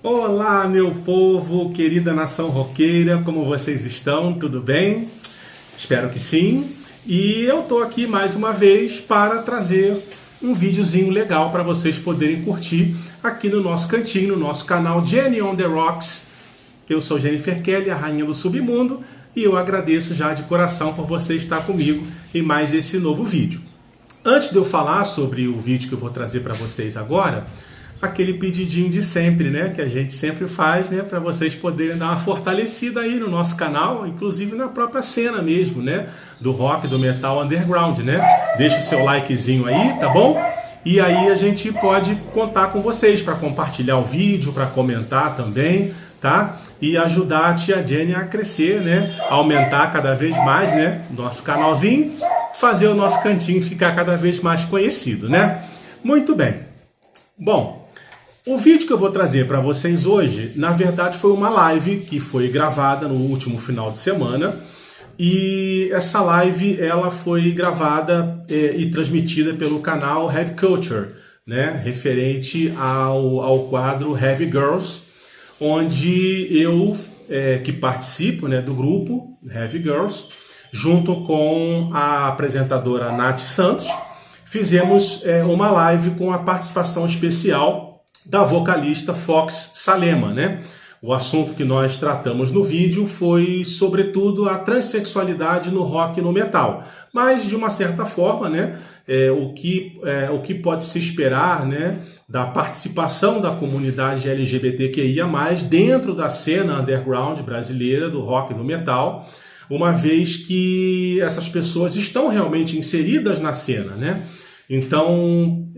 Olá, meu povo, querida nação roqueira, como vocês estão? Tudo bem? Espero que sim. E eu tô aqui mais uma vez para trazer um videozinho legal para vocês poderem curtir aqui no nosso cantinho, no nosso canal Jenny on the Rocks. Eu sou Jennifer Kelly, a rainha do submundo, e eu agradeço já de coração por você estar comigo em mais esse novo vídeo. Antes de eu falar sobre o vídeo que eu vou trazer para vocês agora, aquele pedidinho de sempre, né, que a gente sempre faz, né, para vocês poderem dar uma fortalecida aí no nosso canal, inclusive na própria cena mesmo, né, do rock, do metal underground, né? Deixa o seu likezinho aí, tá bom? E aí a gente pode contar com vocês para compartilhar o vídeo, para comentar também, tá? E ajudar a tia Jenny a crescer, né? A aumentar cada vez mais, né? Nosso canalzinho, fazer o nosso cantinho ficar cada vez mais conhecido, né? Muito bem. Bom, o vídeo que eu vou trazer para vocês hoje, na verdade, foi uma live que foi gravada no último final de semana. E essa live ela foi gravada e transmitida pelo canal Heavy Culture, né? Referente ao quadro Heavy Girls, onde eu, que participo, né, do grupo Heavy Girls, junto com a apresentadora Nath Santos, fizemos uma live com a participação especial da vocalista Fox Salema, né? O assunto que nós tratamos no vídeo foi, sobretudo, a transexualidade no rock e no metal. Mas, de uma certa forma, né, o que pode se esperar, né, da participação da comunidade LGBTQIA+, dentro da cena underground brasileira do rock e do metal, uma vez que essas pessoas estão realmente inseridas na cena, né? Então,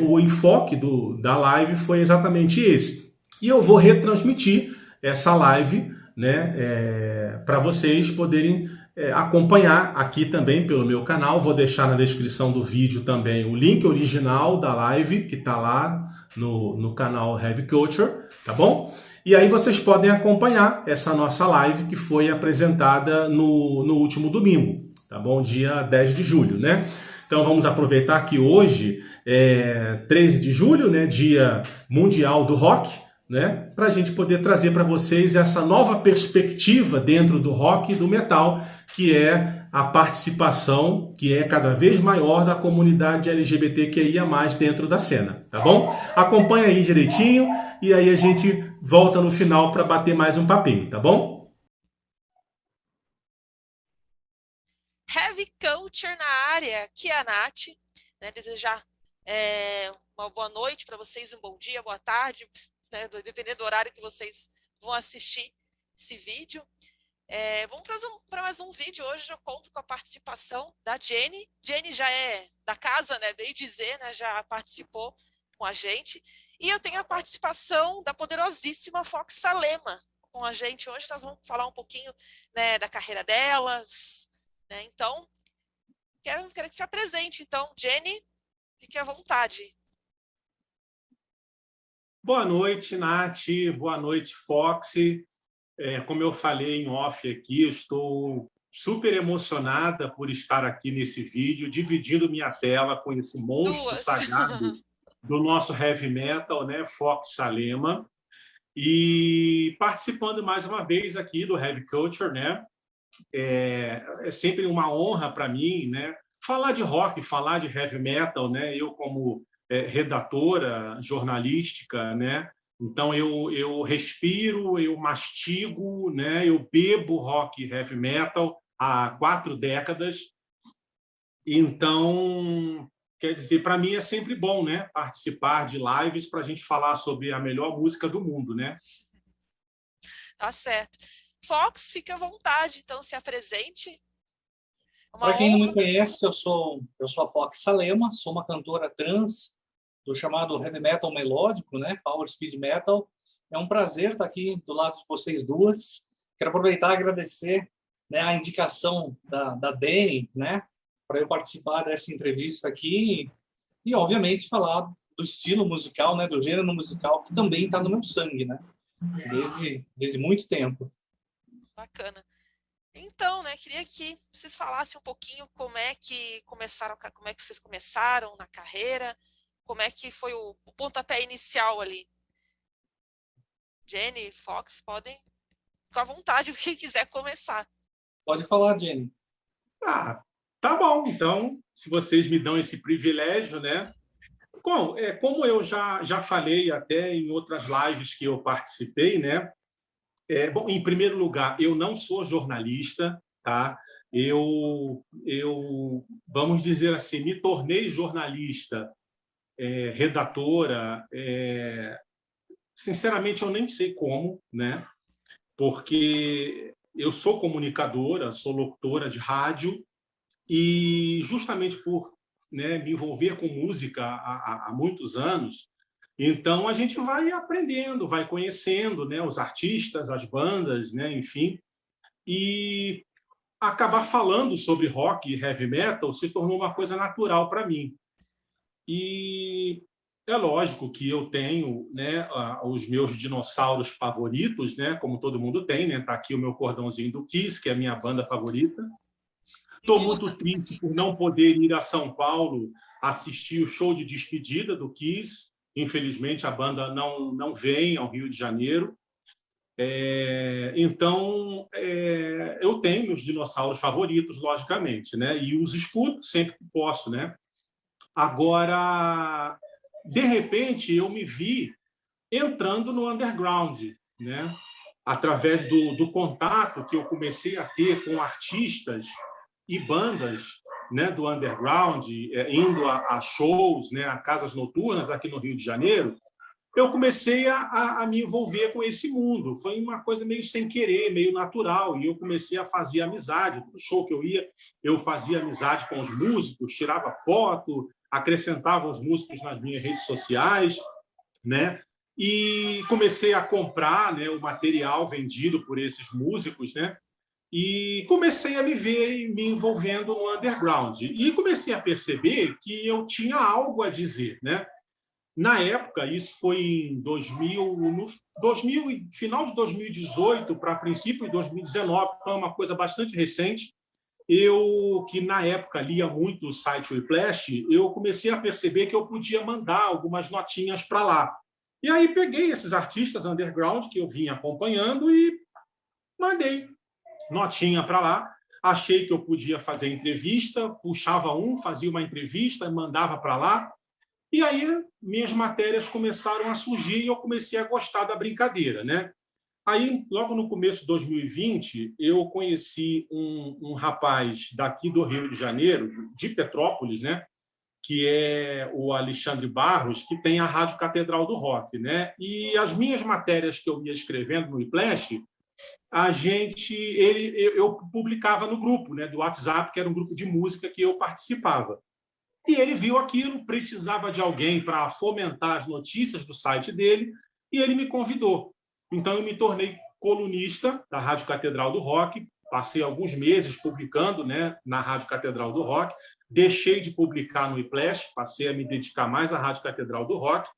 o enfoque da live foi exatamente esse. E eu vou retransmitir essa live, né, para vocês poderem acompanhar aqui também pelo meu canal. Vou deixar na descrição do vídeo também o link original da live, que está lá no canal Heavy Culture, tá bom? E aí vocês podem acompanhar essa nossa live que foi apresentada no último domingo, tá bom? Dia 10 de julho, né? Então vamos aproveitar que hoje é 13 de julho, né, Dia Mundial do Rock, né, para a gente poder trazer para vocês essa nova perspectiva dentro do rock e do metal, que é a participação, que é cada vez maior da comunidade LGBTQIA+, dentro da cena, tá bom? Acompanha aí direitinho e aí a gente volta no final para bater mais um papinho, tá bom? Heavy Culture na área, aqui é a Nath, né, desejar uma boa noite para vocês, um bom dia, boa tarde, né, dependendo do horário que vocês vão assistir esse vídeo. Vamos para mais um vídeo. Hoje eu conto com a participação da Jenny. Jenny já é da casa, né, bem dizer, né, já participou com a gente. E eu tenho a participação da poderosíssima Fox Salema com a gente. Hoje nós vamos falar um pouquinho, né, da carreira delas, né? Então, quero que se apresente. Então, Jenny, fique à vontade. Boa noite, Nath. Boa noite, Foxy. Como eu falei em off aqui, eu estou super emocionada por estar aqui nesse vídeo, dividindo minha tela com esse monstro Duas. sagrado do nosso heavy metal, né, Fox Salema, e participando mais uma vez aqui do Heavy Culture, né? É sempre uma honra para mim, né, falar de rock, falar de heavy metal, né? Eu como redatora jornalística, né? Então eu respiro, eu mastigo, né? Eu bebo rock e heavy metal há 4 décadas. Então, quer dizer, para mim é sempre bom, né, participar de lives para a gente falar sobre a melhor música do mundo, né? Tá certo. Fox, fique à vontade, então se apresente. É Para uma quem não me honra. conhece, eu sou a Fox Salema, sou uma cantora trans do chamado heavy metal melódico, né, power speed metal. É um prazer estar aqui do lado de vocês duas. Quero aproveitar e agradecer, né, a indicação da Dani, né, para eu participar dessa entrevista aqui e obviamente falar do estilo musical, né, do gênero musical que também está no meu sangue, né, desde muito tempo. Bacana. Então, né, queria que vocês falassem um pouquinho como é que vocês começaram na carreira, como é que foi o pontapé inicial ali. Jenny, Fox, podem ficar à vontade, quem quiser começar. Pode falar, Jenny. Ah, tá bom. Então, se vocês me dão esse privilégio, né? Bom, como eu já falei até em outras lives que eu participei, né? Bom, em primeiro lugar, eu não sou jornalista, tá? Vamos dizer assim, me tornei jornalista, redatora. Sinceramente, eu nem sei como, né? Porque eu sou comunicadora, sou locutora de rádio e justamente por, né, me envolver com música há muitos anos, então a gente vai aprendendo, vai conhecendo, né, os artistas, as bandas, né, enfim, e acabar falando sobre rock e heavy metal se tornou uma coisa natural para mim. E é lógico que eu tenho, né, os meus dinossauros favoritos, né, como todo mundo tem, né? Tá aqui o meu cordãozinho do Kiss, que é a minha banda favorita. Estou muito triste por não poder ir a São Paulo assistir o show de despedida do Kiss. Infelizmente, a banda não vem ao Rio de Janeiro. Então, eu tenho meus dinossauros favoritos, logicamente, né? E os escuto sempre que posso, né? Agora, de repente, eu me vi entrando no underground, né? Através do contato que eu comecei a ter com artistas e bandas, né, do underground, indo a shows, né, a casas noturnas aqui no Rio de Janeiro, eu comecei a me envolver com esse mundo. Foi uma coisa meio sem querer, meio natural, e eu comecei a fazer amizade. Todo show que eu ia, eu fazia amizade com os músicos, tirava foto, acrescentava os músicos nas minhas redes sociais, né? E comecei a comprar, né, o material vendido por esses músicos, né? E comecei a me ver me envolvendo no underground. E comecei a perceber que eu tinha algo a dizer, né? Na época, isso foi em 2000, final de 2018 para princípio de 2019, foi uma coisa bastante recente. Eu, que na época lia muito o site Whiplash, eu comecei a perceber que eu podia mandar algumas notinhas para lá. E aí peguei esses artistas underground que eu vinha acompanhando e mandei notinha para lá. Achei que eu podia fazer entrevista, puxava fazia uma entrevista e mandava para lá. E aí minhas matérias começaram a surgir e eu comecei a gostar da brincadeira, né? Aí, logo no começo de 2020, eu conheci um rapaz daqui do Rio de Janeiro, de Petrópolis, né? Que é o Alexandre Barros, que tem a Rádio Catedral do Rock, né? E as minhas matérias que eu ia escrevendo no Whiplash, eu publicava no grupo, né, do WhatsApp, que era um grupo de música que eu participava. E ele viu aquilo, precisava de alguém para fomentar as notícias do site dele, e ele me convidou. Então, eu me tornei colunista da Rádio Catedral do Rock, passei alguns meses publicando, né, na Rádio Catedral do Rock, deixei de publicar no Whiplash, passei a me dedicar mais à Rádio Catedral do Rock,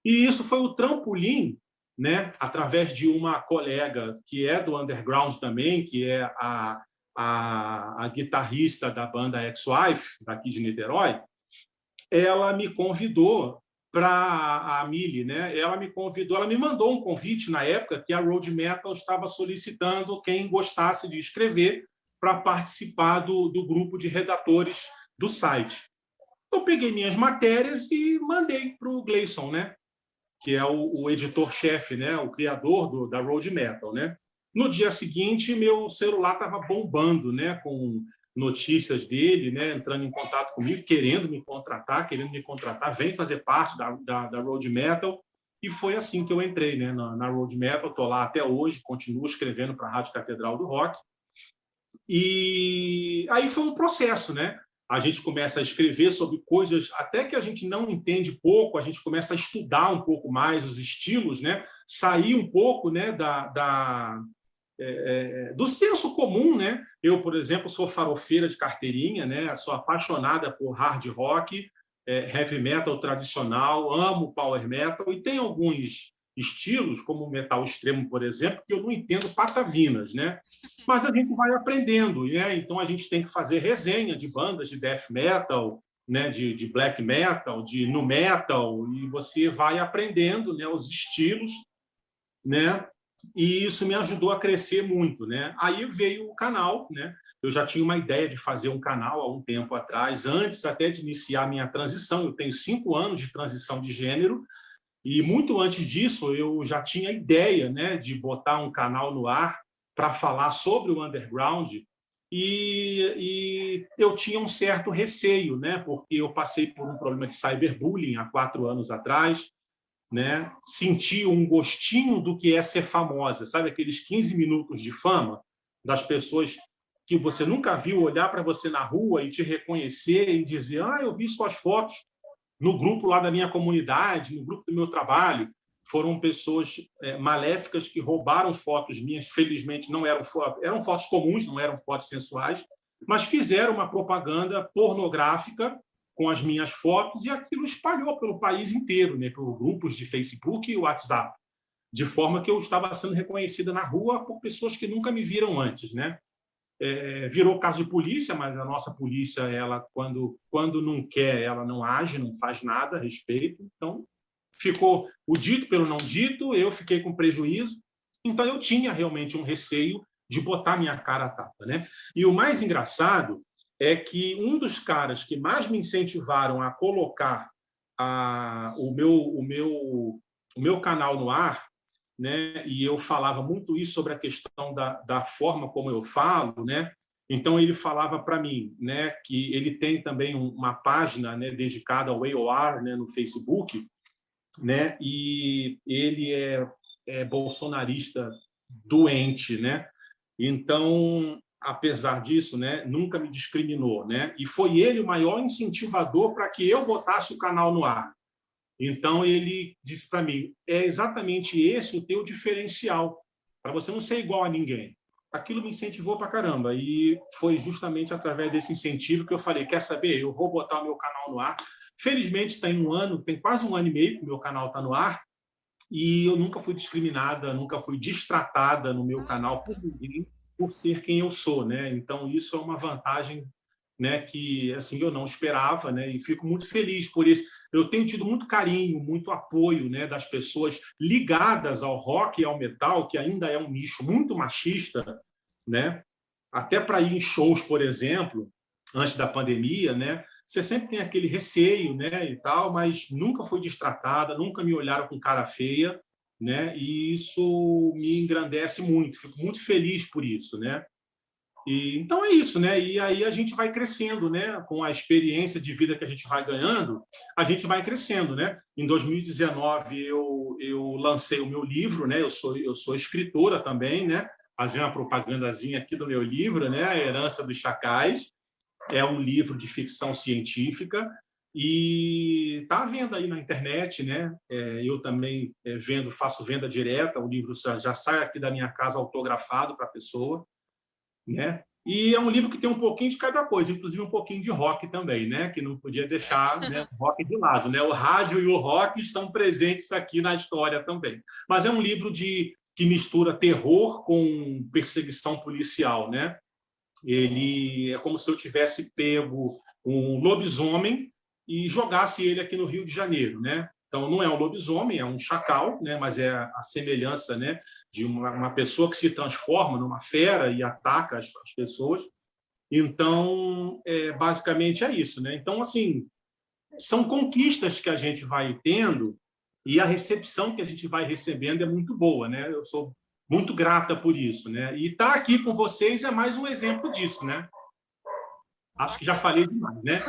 e isso foi o trampolim, né, através de uma colega que é do underground também, que é a guitarrista da banda Ex-Wife, daqui de Niterói. Ela me convidou para a Mili, né? Ela me mandou um convite na época que a Road Metal estava solicitando quem gostasse de escrever para participar do grupo de redatores do site. Eu peguei minhas matérias e mandei para o Gleison, né? Que é o editor-chefe, né? O criador da Road Metal, né? No dia seguinte, meu celular estava bombando, né? Com notícias dele, né, entrando em contato comigo, querendo me contratar, vem fazer parte da Road Metal, e foi assim que eu entrei, né, na Road Metal. Estou lá até hoje, continuo escrevendo para a Rádio Catedral do Rock, e aí foi um processo, né? A gente começa a escrever sobre coisas até que a gente não entende pouco, a gente começa a estudar um pouco mais os estilos, né? Sair um pouco, né, do senso comum, né? Eu, por exemplo, sou farofeira de carteirinha, né? Sou apaixonada por hard rock, heavy metal tradicional, amo power metal, e tem alguns estilos, como o metal extremo, por exemplo, que eu não entendo patavinas, né? Mas a gente vai aprendendo, né? Então a gente tem que fazer resenha de bandas de death metal, né? De black metal, de nu metal, e você vai aprendendo, né, os estilos. né? E isso me ajudou a crescer muito, né? Aí veio o canal, né? Eu já tinha uma ideia de fazer um canal há um tempo atrás, antes até de iniciar a minha transição. Eu tenho 5 anos de transição de gênero, e muito antes disso eu já tinha ideia, né, de botar um canal no ar para falar sobre o underground, e eu tinha um certo receio, né, porque eu passei por um problema de cyberbullying há 4 anos atrás, né, senti um gostinho do que é ser famosa, sabe, aqueles 15 minutos de fama das pessoas que você nunca viu olhar para você na rua e te reconhecer e dizer, eu vi suas fotos no grupo lá da minha comunidade, no grupo do meu trabalho. Foram pessoas maléficas que roubaram fotos minhas, felizmente não eram fotos, eram fotos comuns, não eram fotos sensuais, mas fizeram uma propaganda pornográfica com as minhas fotos, e aquilo espalhou pelo país inteiro, né, por grupos de Facebook e WhatsApp, de forma que eu estava sendo reconhecida na rua por pessoas que nunca me viram antes, né? Virou caso de polícia, mas a nossa polícia, ela quando não quer, ela não age, não faz nada a respeito. Então, ficou o dito pelo não dito, eu fiquei com prejuízo. Então, eu tinha realmente um receio de botar minha cara à tapa, né? E o mais engraçado é que um dos caras que mais me incentivaram a colocar o meu canal no ar, né? E eu falava muito isso sobre a questão da forma como eu falo, né? Então ele falava para mim, né, que ele tem também uma página, né, dedicada ao AOR, né, no Facebook, né? E ele é bolsonarista doente, né? Então, apesar disso, né, nunca me discriminou, né? E foi ele o maior incentivador para que eu botasse o canal no ar. Então, ele disse para mim, é exatamente esse o teu diferencial, para você não ser igual a ninguém. Aquilo me incentivou para caramba, e foi justamente através desse incentivo que eu falei, quer saber, eu vou botar o meu canal no ar. Felizmente, tem quase 1 ano e meio que o meu canal está no ar, e eu nunca fui discriminada, nunca fui destratada no meu canal por ninguém, por ser quem eu sou, né? Então, isso é uma vantagem, né, que assim eu não esperava, né, e fico muito feliz por isso. Eu tenho tido muito carinho, muito apoio, né, das pessoas ligadas ao rock e ao metal, que ainda é um nicho muito machista, né? Até para ir em shows, por exemplo, antes da pandemia, né? Você sempre tem aquele receio, né, e tal, mas nunca fui destratada, nunca me olharam com cara feia, né? E isso me engrandece muito. Fico muito feliz por isso, né? Então é isso, né? E aí a gente vai crescendo, né? Com a experiência de vida que a gente vai ganhando, a gente vai crescendo, né? Em 2019 eu lancei o meu livro, né? Eu sou escritora também, né? Fazer uma propagandazinha aqui do meu livro, né? A Herança dos Chacais. É um livro de ficção científica e está à venda aí na internet, né? Eu também faço venda direta. O livro já sai aqui da minha casa autografado para a pessoa, né? E é um livro que tem um pouquinho de cada coisa, inclusive um pouquinho de rock também, né? Que não podia deixar, né, o rock de lado, né? O rádio e o rock estão presentes aqui na história também. Mas é um livro que mistura terror com perseguição policial, né? Ele é como se eu tivesse pego um lobisomem e jogasse ele aqui no Rio de Janeiro, né? Então, não é um lobisomem, é um chacal, né? Mas é a semelhança, né, de uma pessoa que se transforma numa fera e ataca as pessoas. Então, basicamente é isso, né? Então, assim, são conquistas que a gente vai tendo e a recepção que a gente vai recebendo é muito boa, né? Eu sou muito grata por isso, né? E estar aqui com vocês é mais um exemplo disso, né? Acho que já falei demais, né?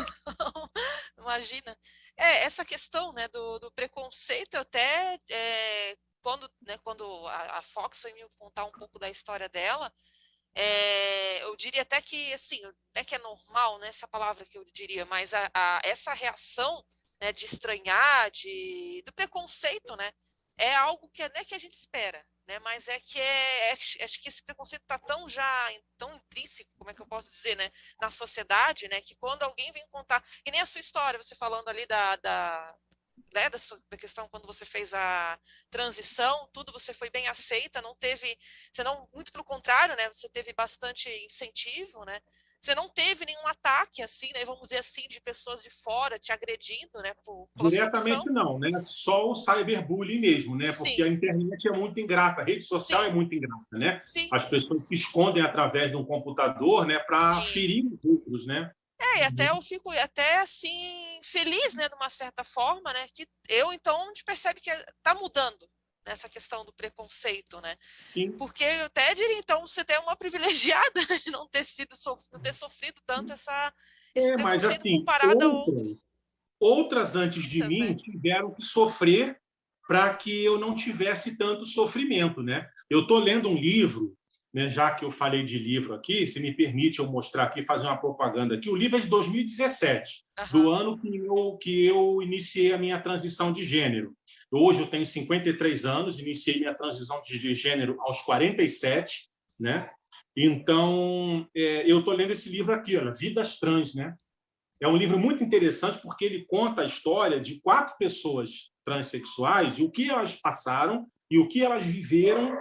Imagina. Essa questão, né, do preconceito, até quando a Fox foi me contar um pouco da história dela, eu diria até que, assim, não é que é normal, né, essa palavra que eu diria, mas essa reação, né, de estranhar, do preconceito, né, é algo que não é que a gente espera, né, mas acho que esse preconceito está tão intrínseco, como é que eu posso dizer, né, na sociedade, né, que quando alguém vem contar, que nem a sua história, você falando ali né, da questão quando você fez a transição, tudo, você foi bem aceita, muito pelo contrário, né, você teve bastante incentivo, né, você não teve nenhum ataque, assim, né, vamos dizer assim, de pessoas de fora te agredindo, né, pela sua Diretamente opção? não, né? Só o cyberbullying mesmo, né? Porque a Sim, internet é muito ingrata, a rede social é sim, muito ingrata, né? sim, As pessoas se escondem através de um computador, né, para sim. ferir os outros, né? E até eu fico até assim feliz, né, de uma certa forma, né, que eu então a gente percebe que está mudando nessa questão do preconceito, né? Sim. Porque eu até diria então você tem uma privilegiada de não ter sido não ter sofrido tanto esse Mas preconceito assim, comparado a outras antes de artistas, mim né? tiveram que sofrer para que eu não tivesse tanto sofrimento, né? Eu estou lendo um livro, né, já que eu falei de livro aqui, se me permite eu mostrar aqui, fazer uma propaganda aqui. O livro é de 2017, do Aham. ano que eu iniciei a minha transição de gênero. Hoje eu tenho 53 anos, iniciei minha transição de gênero aos 47, né? Então, eu estou lendo esse livro aqui, olha, Vidas Trans, né? É um livro muito interessante porque ele conta a história de 4 pessoas transexuais e o que elas passaram e o que elas viveram,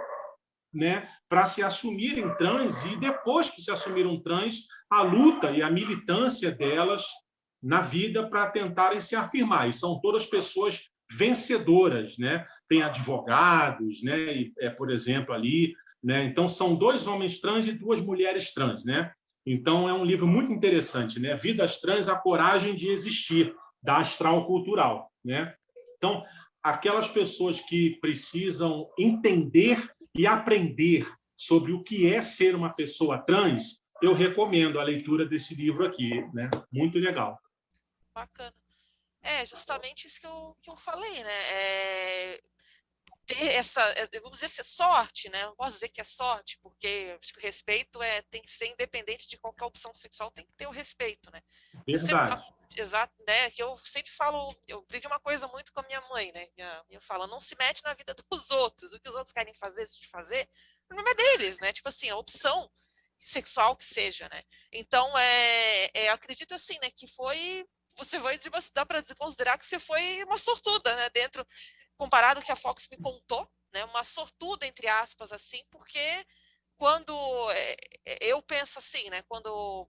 né, para se assumirem trans e depois que se assumiram trans, a luta e a militância delas na vida para tentarem se afirmar. E são todas pessoas vencedoras, né? Tem advogados, né? E, por exemplo, ali, né? Então são 2 homens trans e 2 mulheres trans, né? Então é um livro muito interessante, né? Vidas Trans, a coragem de existir, da Astral Cultural, né? Então, aquelas pessoas que precisam entender e aprender sobre o que é ser uma pessoa trans, eu recomendo a leitura desse livro aqui, né? Muito legal. Bacana. É justamente isso que eu falei, né? Ter essa, vamos dizer, sorte, né? Não posso dizer que é sorte, porque acho que o respeito tem que ser independente de qualquer opção sexual, tem que ter o respeito, né? Eu sempre, Verdade. exato, né? Que eu sempre falo, eu aprendi uma coisa muito com a minha mãe, né? Minha fala, não se mete na vida dos outros, o que os outros querem fazer, deixa de fazer, o problema é deles, né? Tipo assim, a opção sexual que seja, né? Então, acredito assim, né? Que foi, você vai, dá para considerar que você foi uma sortuda, né? Dentro comparado ao que a Fox me contou, né, uma sortuda, entre aspas, assim, porque quando eu penso assim, né, quando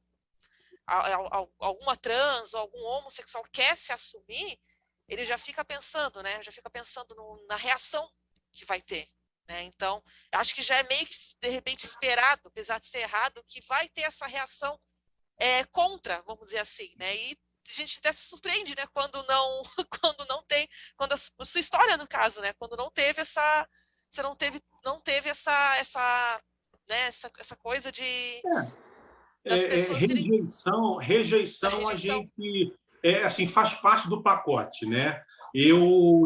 alguma trans ou algum homossexual quer se assumir, ele já fica pensando, né, já fica pensando na reação que vai ter. Né? Então, acho que já é meio que, de repente, esperado, apesar de ser errado, que vai ter essa reação contra, vamos dizer assim, né? E a gente até se surpreende, né? Quando não, quando não tem, quando a sua história, no caso, né? Quando não teve você não teve né? Essa coisa de das pessoas irem da Rejeição a rejeição. gente assim faz parte do pacote, né? Eu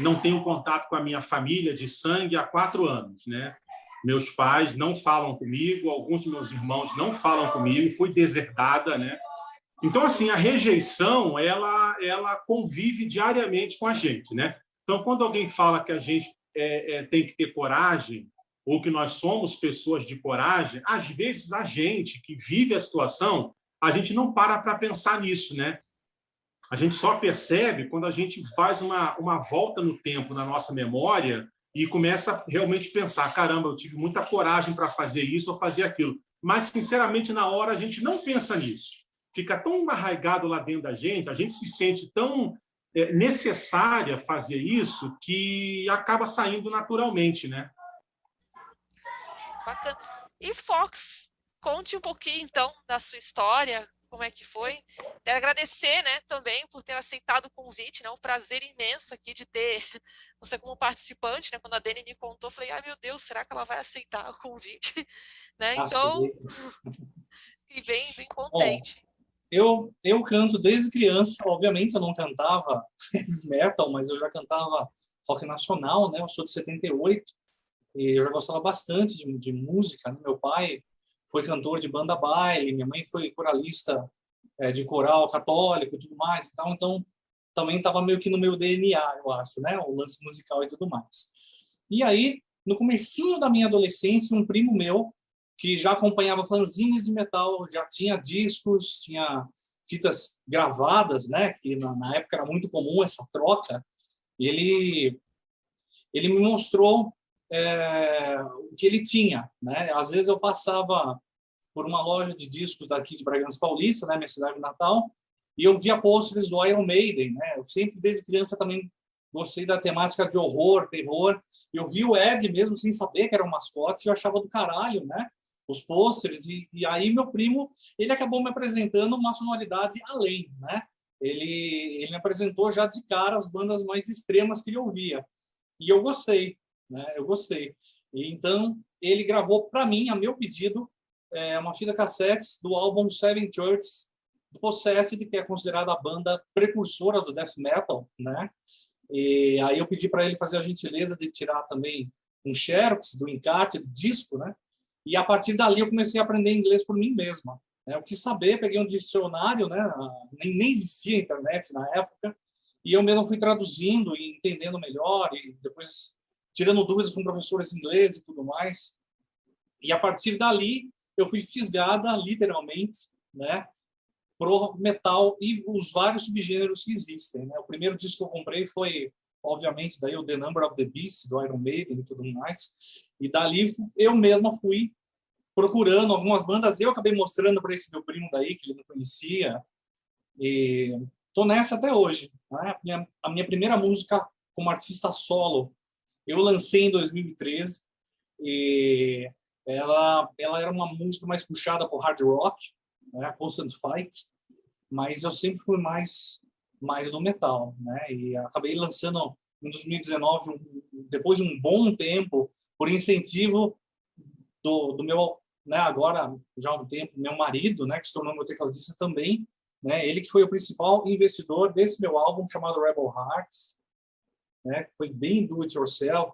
não tenho contato com a minha família de sangue há 4 anos, né? Meus pais não falam comigo, alguns de meus irmãos não falam comigo, fui deserdada, né? Então, assim, a rejeição, ela convive diariamente com a gente, né? Então, quando alguém fala que a gente tem que ter coragem, ou que nós somos pessoas de coragem, às vezes a gente que vive a situação, a gente não para pensar nisso, né? A gente só percebe quando a gente faz uma volta no tempo na nossa memória e começa a realmente pensar, caramba, eu tive muita coragem para fazer isso ou fazer aquilo. Mas, sinceramente, na hora a gente não pensa nisso. Fica tão arraigado lá dentro da gente, a gente se sente tão necessária fazer isso que acaba saindo naturalmente, né? Bacana. E Fox, conte um pouquinho então da sua história, como é que foi. Quero agradecer, né, também por ter aceitado o convite, né, um prazer imenso aqui de ter você como participante, né, quando a Dani me contou, eu falei, ai meu Deus, será que ela vai aceitar o convite, né, então, Aceito. fiquei bem, bem Bom, contente. eu canto desde criança. Obviamente eu não cantava heavy metal, mas eu já cantava rock nacional, né? Eu sou de 78 e eu já gostava bastante de música, né? Meu pai foi cantor de banda baile, minha mãe foi coralista de coral católico e tudo mais. Então também estava meio que no meu DNA, eu acho, né? O lance musical e tudo mais. E aí, no comecinho da minha adolescência, um primo meu que já acompanhava fanzines de metal, já tinha discos, tinha fitas gravadas, né? Que na época era muito comum essa troca. E ele me mostrou o que ele tinha, né? Às vezes eu passava por uma loja de discos daqui de Bragança Paulista, né, minha cidade natal, e eu via pôsteres do Iron Maiden, né? Eu sempre, desde criança, também gostei da temática de horror, terror. Eu vi o Ed mesmo sem saber que era um mascote e eu achava do caralho, né? Os pôsteres. E aí meu primo, ele acabou me apresentando uma sonoridade além, né? Ele me apresentou já de cara as bandas mais extremas que ele ouvia. E eu gostei, né? Eu gostei. E então, ele gravou para mim, a meu pedido, uma fita cassete do álbum Seven Churches, do Possessed, que é considerada a banda precursora do death metal, né? E aí eu pedi para ele fazer a gentileza de tirar também um xerox do encarte do disco, né? E a partir dali eu comecei a aprender inglês por mim mesma. Eu quis saber, peguei um dicionário, né? Nem existia internet na época, e eu mesmo fui traduzindo e entendendo melhor, e depois tirando dúvidas com professores ingleses e tudo mais. E a partir dali eu fui fisgada, literalmente, né? Pro metal e os vários subgêneros que existem, né? O primeiro disco que eu comprei foi, obviamente, daí o The Number of the Beast, do Iron Maiden e tudo mais. E dali eu mesma fui procurando algumas bandas. Eu acabei mostrando para esse meu primo daí, que ele não conhecia. E tô nessa até hoje, né? A minha primeira música como artista solo eu lancei em 2013. E ela era uma música mais puxada por hard rock, né, Constant Fight, mas eu sempre fui mais no metal, né? E acabei lançando em 2019, depois de um bom tempo, por incentivo do meu, né, agora já há um tempo, meu marido, né, que se tornou meu tecladista também, né? Ele que foi o principal investidor desse meu álbum chamado Rebel Hearts, né? Que foi bem do it yourself,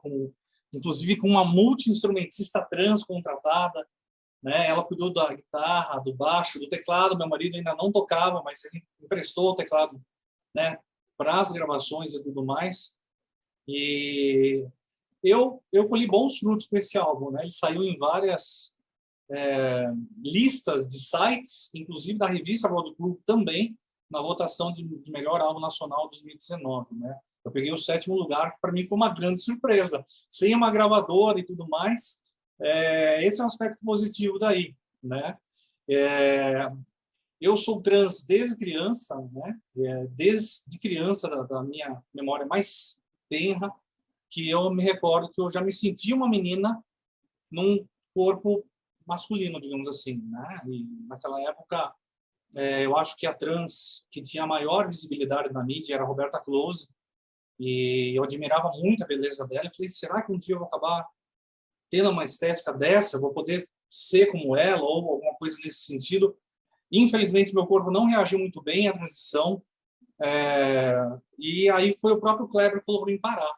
inclusive com uma multi-instrumentista trans contratada, né? Ela cuidou da guitarra, do baixo, do teclado. Meu marido ainda não tocava, mas ele emprestou o teclado, né, para as gravações e tudo mais. E eu colhi bons frutos com esse álbum, né? Ele saiu em várias listas de sites, inclusive da revista Road Club também, na votação de melhor álbum nacional de 2019, né? Eu peguei o 7º lugar, que para mim foi uma grande surpresa. Sem uma gravadora e tudo mais, esse é um aspecto positivo daí, né? Eu sou trans desde criança, né? Desde criança, da minha memória mais tenra, que eu me recordo que eu já me sentia uma menina num corpo masculino, digamos assim, né? E naquela época, eu acho que a trans que tinha a maior visibilidade na mídia era a Roberta Close, e eu admirava muito a beleza dela. Eu falei, será que um dia eu vou acabar tendo uma estética dessa? Eu vou poder ser como ela ou alguma coisa nesse sentido? Infelizmente, meu corpo não reagiu muito bem à transição. E aí foi o próprio Kleber que falou para mim parar,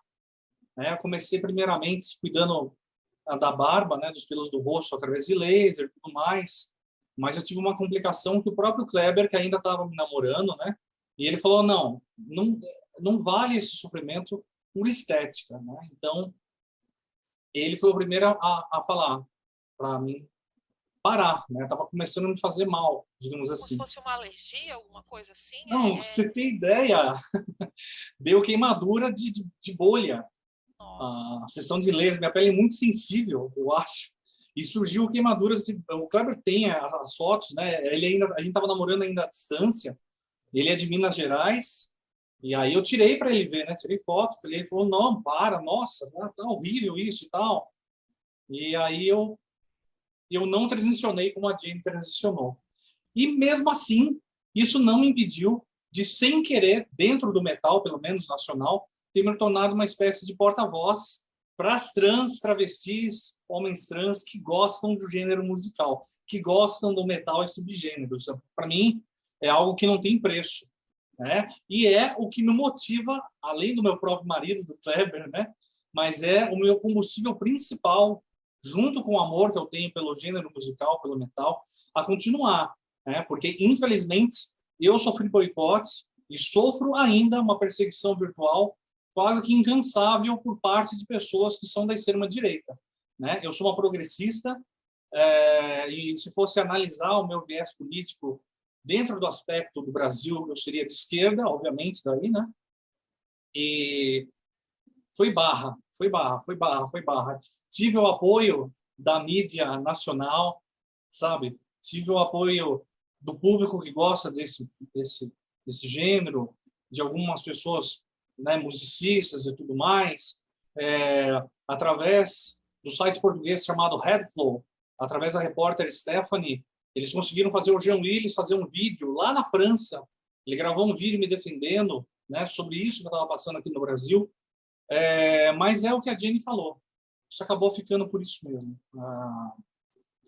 né? Eu comecei primeiramente cuidando da barba, né, dos pelos do rosto através de laser e tudo mais. Mas eu tive uma complicação que o próprio Kleber, que ainda estava me namorando, né? E ele falou, não vale esse sofrimento por estética, né? Então, ele foi o primeiro a falar para mim parar, né? Tava começando a me fazer mal, digamos Como se assim. fosse uma alergia, alguma coisa assim? Não, você tem ideia? Deu queimadura de bolha. Nossa. A sessão de laser, minha pele é muito sensível, eu acho. E surgiu queimaduras. O Kleber tem as fotos, né? A gente estava namorando ainda à distância. Ele é de Minas Gerais. E aí eu tirei para ele ver, né? Tirei foto. Ele falou, não, para, nossa, tá horrível isso e tal. E aí eu não transicionei como a Jane transicionou. E mesmo assim, isso não me impediu de, sem querer, dentro do metal, pelo menos nacional, ter me tornado uma espécie de porta-voz para as trans, travestis, homens trans que gostam do gênero musical, que gostam do metal e subgêneros. Para mim, é algo que não tem preço, né? E é o que me motiva, além do meu próprio marido, do Kleber, né? Mas é o meu combustível principal, junto com o amor que eu tenho pelo gênero musical, pelo metal, a continuar, né? Porque, infelizmente, eu sofri boicotes e sofro ainda uma perseguição virtual quase que incansável por parte de pessoas que são da extrema-direita, né? Eu sou uma progressista, e se fosse analisar o meu viés político dentro do aspecto do Brasil, eu seria de esquerda, obviamente, daí, né? E foi barra. Tive o apoio da mídia nacional, sabe? tive o apoio do público que gosta desse gênero, de algumas pessoas, né, musicistas e tudo mais, através do site português chamado Headflow, através da repórter Stephanie, eles conseguiram fazer o Jean Willis fazer um vídeo lá na França. Ele gravou um vídeo me defendendo, né, sobre isso que eu estava passando aqui no Brasil. Mas é o que a Jenny falou. Isso acabou ficando por isso mesmo.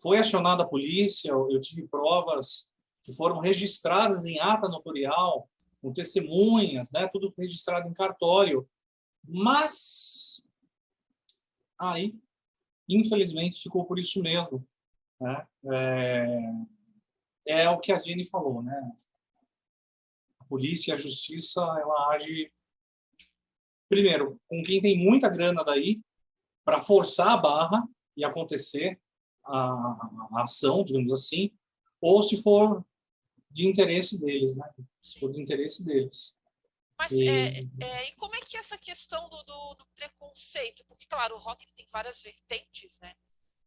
Foi acionada a polícia, eu tive provas que foram registradas em ata notarial, com testemunhas, né, tudo registrado em cartório. Mas aí, infelizmente, ficou por isso mesmo, né? É o que a Jenny falou, né? A polícia e a justiça, ela age primeiro com quem tem muita grana daí para forçar a barra e acontecer a ação, digamos assim, ou se for de interesse deles, né? Se for de interesse deles. Mas e como é que é essa questão do preconceito? Porque, claro, o rock tem várias vertentes, né?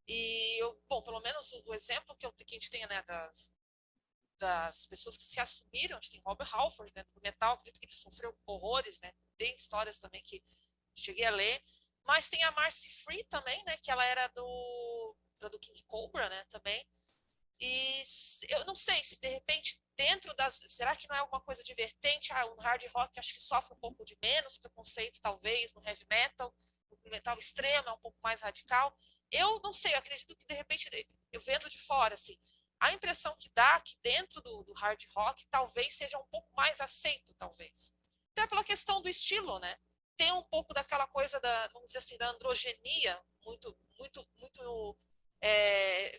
E, bom, pelo menos o exemplo que a gente tem, né, das pessoas que se assumiram, a gente tem Robert Halford, né, do metal, acredito que ele sofreu horrores, né? Tem histórias também que cheguei a ler. Mas tem a Marcy Free também, né? Que ela era do King Cobra, né? Também. E eu não sei se, de repente, dentro das... Será que não é alguma coisa de vertente? O hard rock acho que sofre um pouco de menos preconceito, talvez, no heavy metal. O metal extremo é um pouco mais radical. Eu não sei, eu acredito que, de repente, eu vendo de fora, assim, a impressão que dá que dentro do hard rock talvez seja um pouco mais aceito, talvez. Até pela questão do estilo, né? Tem um pouco daquela coisa vamos dizer assim, da androgenia muito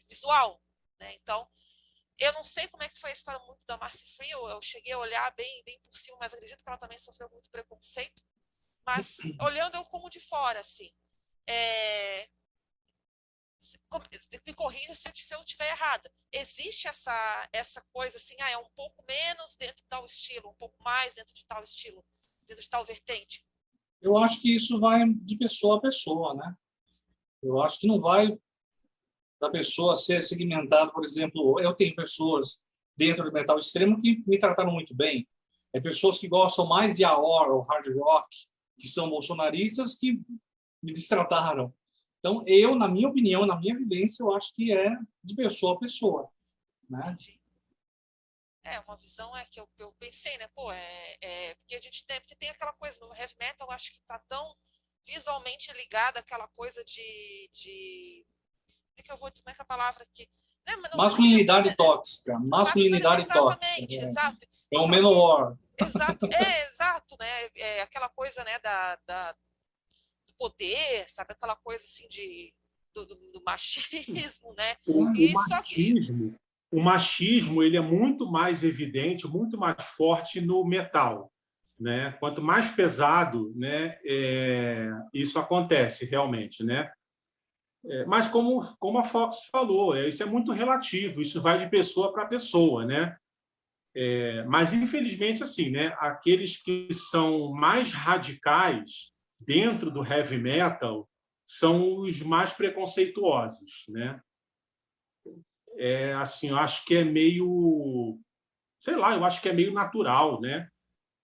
visual, né? Então, eu não sei como é que foi a história muito da Marcy Free, eu cheguei a olhar bem por cima, mas acredito que ela também sofreu muito preconceito. Mas, olhando eu como de fora, assim, me corrija se eu estiver errada. Existe essa coisa assim, é um pouco menos dentro de tal estilo, um pouco mais dentro de tal estilo, dentro de tal vertente? Eu acho que isso vai de pessoa a pessoa, né? Eu acho que não vai da pessoa ser segmentada, por exemplo, eu tenho pessoas dentro do metal extremo que me trataram muito bem. Pessoas que gostam mais de AOR ou hard rock, que são bolsonaristas, que me destrataram. Então, na minha opinião, na minha vivência, eu acho que é de pessoa a pessoa, né? Entendi. Uma visão que eu pensei, né? Pô, porque a gente tem, porque tem aquela coisa no heavy metal, eu acho que tá tão visualmente ligada àquela coisa de como é que é a palavra aqui? Né? Masculinidade tóxica. Masculinidade exatamente, tóxica. Exato. É o Manowar. Exato, exato, né? Aquela coisa, né, do poder, sabe? Aquela coisa assim do machismo, né? O machismo ele é muito mais evidente, muito mais forte no metal, né? Quanto mais pesado, né, isso acontece realmente, né? Mas como a Fox falou, isso é muito relativo, isso vai de pessoa para pessoa, né? Mas infelizmente assim, né? Aqueles que são mais radicais dentro do heavy metal são os mais preconceituosos, né? Assim, eu acho que é meio, sei lá, eu acho que é meio natural, né?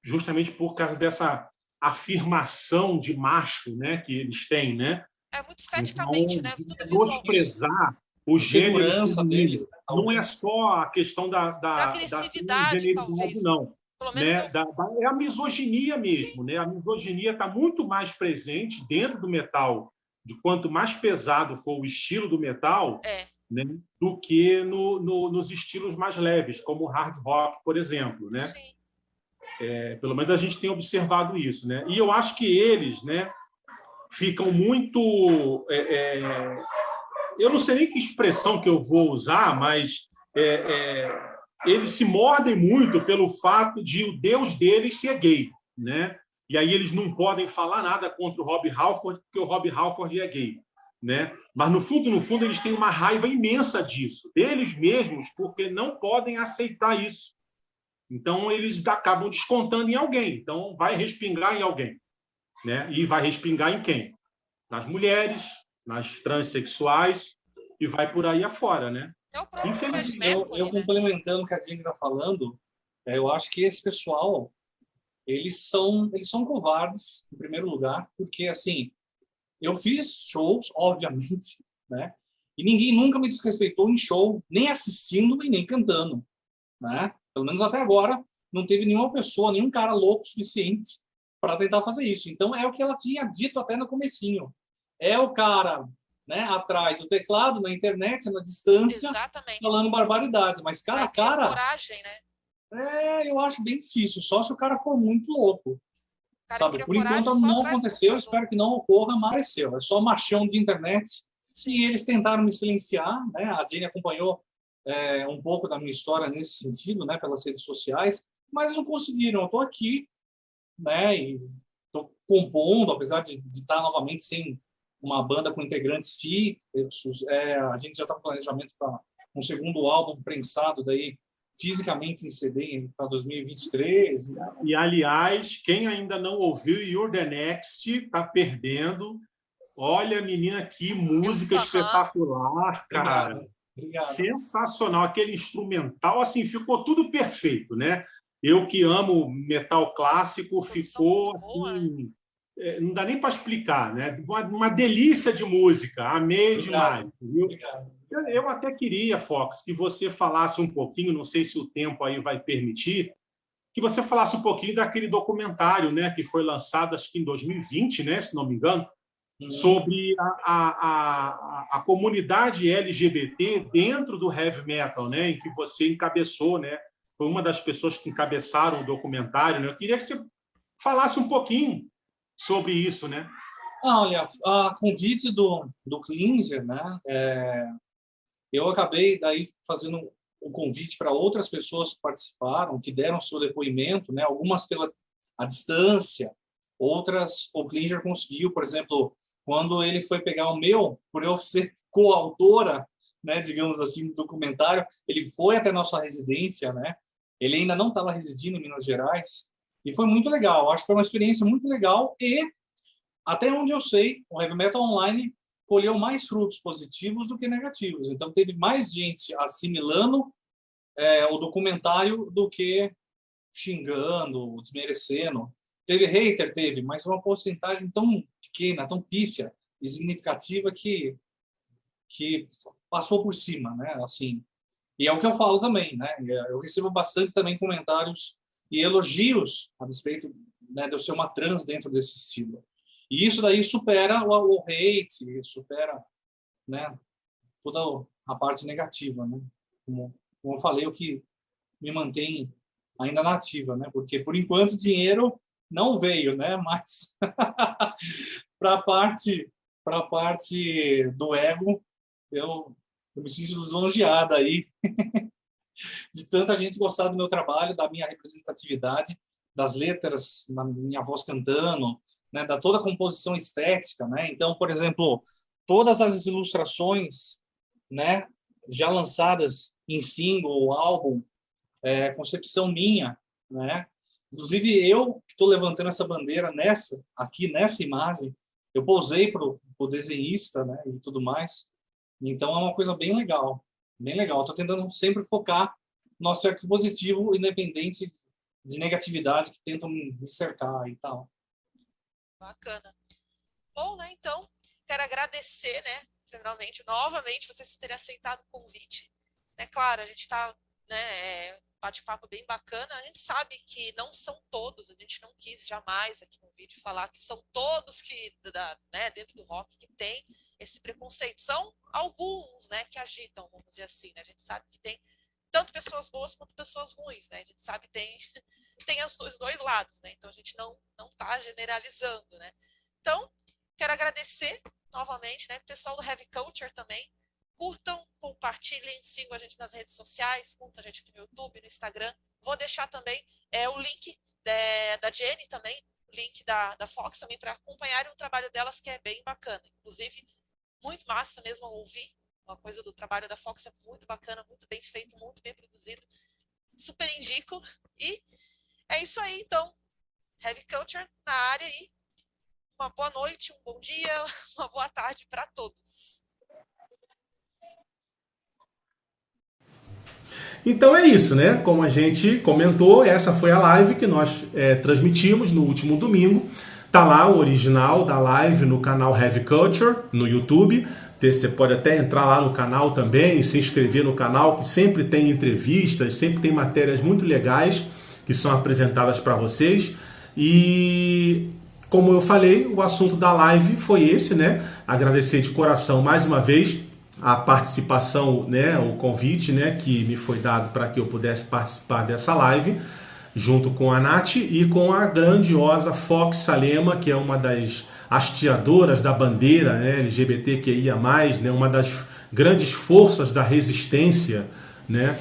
Justamente por causa dessa afirmação de macho, né, que eles têm, né? Muito esteticamente, então, né? Tudo visual. Menosprezar o gênero deles, né? não é só a questão da agressividade, talvez. Não. Pelo menos né? É a misoginia mesmo, né? A misoginia está muito mais presente dentro do metal, de quanto mais pesado for o estilo do metal, né, do que nos estilos mais leves, como o hard rock, por exemplo, né? Sim. Pelo menos a gente tem observado isso, né? E eu acho que eles, né, ficam muito... eu não sei nem que expressão que eu vou usar, mas eles se mordem muito pelo fato de o Deus deles ser gay, né? E aí eles não podem falar nada contra o Rob Halford, porque o Rob Halford é gay, né? Mas, no fundo, eles têm uma raiva imensa disso, deles mesmos, porque não podem aceitar isso. Então, eles acabam descontando em alguém. Então, vai respingar em alguém, né? E vai respingar em quem? Nas mulheres, nas transexuais, e vai por aí afora, né? É o próprio Fred Infelizmente, Mercury, Eu né? complementando o que a Jenny está falando, eu acho que esse pessoal, eles são covardes, em primeiro lugar, porque, assim, eu fiz shows, obviamente, né? E ninguém nunca me desrespeitou em show, nem assistindo e nem cantando, né? Pelo menos até agora, não teve nenhuma pessoa, nenhum cara louco o suficiente para tentar fazer isso. Então, é o que ela tinha dito até no comecinho. É o cara, né, atrás do teclado, na internet, na distância, Exatamente. falando barbaridades. Mas cara Aí a cria cara, coragem, né? eu acho bem difícil. Só se o cara for muito louco, O cara sabe? cria Por enquanto coragem só não atrás do aconteceu, computador. espero que não ocorra, mas aconteceu. É só machão de internet. Sim. E eles tentaram me silenciar, né? A Jenny acompanhou um pouco da minha história nesse sentido, né? Pelas redes sociais, mas não conseguiram. Eu estou aqui, né? E estou compondo, apesar de estar novamente sem uma banda com integrantes fixos. A gente já está com planejamento para um segundo álbum prensado daí fisicamente em CD para 2023. e aliás, quem ainda não ouviu You're the Next está perdendo. Olha, menina, que música espetacular, cara. Obrigado. Obrigado. Sensacional. Aquele instrumental, assim, ficou tudo perfeito, né? Eu que amo metal clássico, ficou assim, boa, né? não dá nem para explicar, né? Uma delícia de música, amei demais. Viu? Obrigado. Eu até queria, Fox, que você falasse um pouquinho, não sei se o tempo aí vai permitir, que você falasse um pouquinho daquele documentário, né, que foi lançado, acho que em 2020, né, se não me engano, sobre a comunidade LGBT dentro do heavy metal, né, em que você encabeçou, né, foi uma das pessoas que encabeçaram o documentário, né? Eu queria que você falasse um pouquinho sobre isso, né? Olha, a convite do Klinger, né? Eu acabei daí fazendo o convite para outras pessoas que participaram, que deram seu depoimento, né? Algumas pela a distância, outras o Klinger conseguiu, por exemplo, quando ele foi pegar o meu, por eu ser coautora, né, digamos assim, do documentário, ele foi até nossa residência, né? Ele ainda não estava residindo em Minas Gerais e foi muito legal. Acho que foi uma experiência muito legal e até onde eu sei, o Heavy Metal Online colheu mais frutos positivos do que negativos. Então, teve mais gente assimilando o documentário do que xingando, desmerecendo. Teve hater, teve, mas uma porcentagem tão pequena, tão pífia e significativa que passou por cima, né? Assim, e é o que eu falo também, né? Eu recebo bastante também comentários e elogios a respeito, né, de eu ser uma trans dentro desse estilo. E isso daí supera o hate, supera, né, toda a parte negativa, né? Como eu falei, o que me mantém ainda nativa, né? Porque por enquanto dinheiro não veio, né? Mas para a parte do ego, eu me sinto lisonjeada aí de tanta gente gostar do meu trabalho, da minha representatividade, das letras, na minha voz cantando, né, da toda a composição estética, né? Então, por exemplo, todas as ilustrações, né, já lançadas em single ou álbum, concepção minha, né? Inclusive eu estou levantando essa bandeira aqui nessa imagem, eu posei pro desenhista, né, e tudo mais. Então é uma coisa bem legal, bem legal. Estou tentando sempre focar no aspecto positivo, independente de negatividade que tentam me cercar e tal. Bacana. Bom, né? Então, quero agradecer, né? Primeiramente, novamente, vocês por terem aceitado o convite. É claro, a gente está, né? Bate-papo bem bacana. A gente sabe que não são todos, a gente não quis jamais aqui no vídeo falar que são todos que, né, dentro do rock que tem esse preconceito. São alguns, né, que agitam, vamos dizer assim, né? A gente sabe que tem tanto pessoas boas quanto pessoas ruins, né? A gente sabe que tem os dois lados, né? Então a gente não está generalizando, né? Então, quero agradecer novamente, né? Pessoal do Heavy Culture também. Curtam, compartilhem, sigam a gente nas redes sociais, curtam a gente aqui no YouTube, no Instagram. Vou deixar também o link da Jenny também, o link da Fox também, para acompanharem o trabalho delas, que é bem bacana. Inclusive, muito massa mesmo ouvir. Uma coisa do trabalho da Fox é muito bacana, muito bem feito, muito bem produzido. Super indico. E é isso aí, então. Heavy Culture na área e uma boa noite, um bom dia, uma boa tarde para todos. Então é isso, né? Como a gente comentou, essa foi a live que nós transmitimos no último domingo. Tá lá o original da live no canal Heavy Culture, no YouTube. Você pode até entrar lá no canal também e se inscrever no canal, que sempre tem entrevistas, sempre tem matérias muito legais que são apresentadas para vocês. E como eu falei, o assunto da live foi esse, né? Agradecer de coração mais uma vez a participação, né, o convite, né, que me foi dado para que eu pudesse participar dessa live, junto com a Nath e com a grandiosa Fox Salema, que é uma das hasteadoras da bandeira, né, LGBTQIA+, né, uma das grandes forças da resistência, né,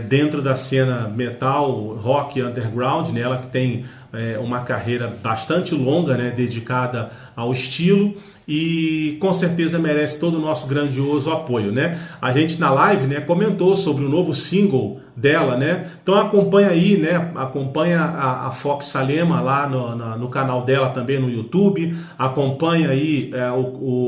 dentro da cena metal, rock underground, né, ela que tem uma carreira bastante longa, né, dedicada ao estilo, e com certeza merece todo o nosso grandioso apoio, né? A gente na live, né, comentou sobre o novo single dela, né? Então acompanha aí, né? Acompanha a Fox Salema lá no canal dela também no YouTube. Acompanha aí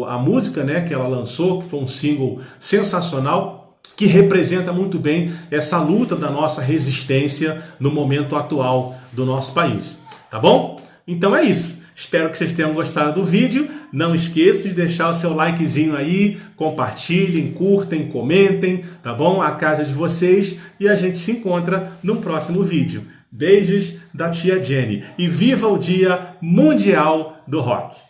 a música, né, que ela lançou, que foi um single sensacional, que representa muito bem essa luta da nossa resistência no momento atual do nosso país. Tá bom? Então é isso. Espero que vocês tenham gostado do vídeo. Não esqueçam de deixar o seu likezinho aí, compartilhem, curtem, comentem, tá bom? A casa de vocês, e a gente se encontra no próximo vídeo. Beijos da tia Jenny e viva o Dia Mundial do Rock!